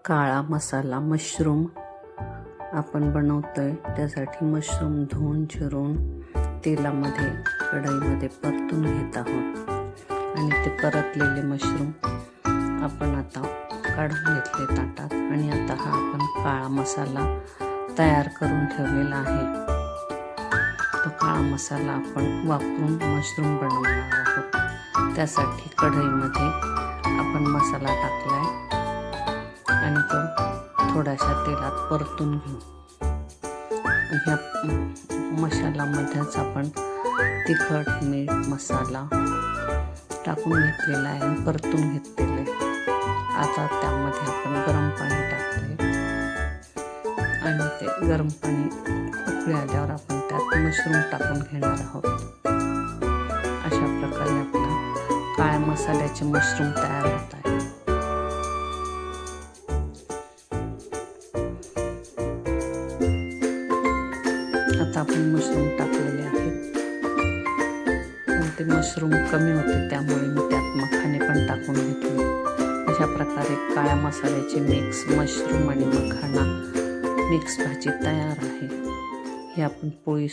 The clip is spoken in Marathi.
काळा मसाला मशरूम आपण बनवतोय। त्यासाठी मशरूम धुवून चिरून तेलामध्ये कढईमध्ये परतून घेत आहोत आणि ते परतलेले मशरूम आपण आता काढून घेतले ताटात आणि आता हा आपण काळा मसाला तयार करून ठेवलेला आहे। तो काळा मसाला आपण वापरून मशरूम बनवणार आहोत। त्यासाठी कढईमध्ये आपण मसाला टाकलाय आणि तो थोड्याशा तेलात परतून घेऊ। ह्या मसाल्यामध्येच आपण तिखट, मीठ, मसाला टाकून घेतलेला आहे आणि परतून घेतलेले। आता त्यामध्ये आपण गरम पाणी टाकले आणि ते गरम पाणी उकळी आल्यावर आपण त्यात मशरूम टाकून घेणार आहोत। अशा प्रकारे आपला काळ्या मसाल्याचे मशरूम तयार होत आहे। आता आपण मशरूम टाकलेले आहेत पण ते मशरूम कमी होते, त्यामुळे मी त्यात मखाने पण टाकून घेतले। अशा प्रकारे काळ्या मसाल्याचे मिक्स मशरूम आणि मखाना मिक्स भाजी तयार आहे। हे आपण पोळी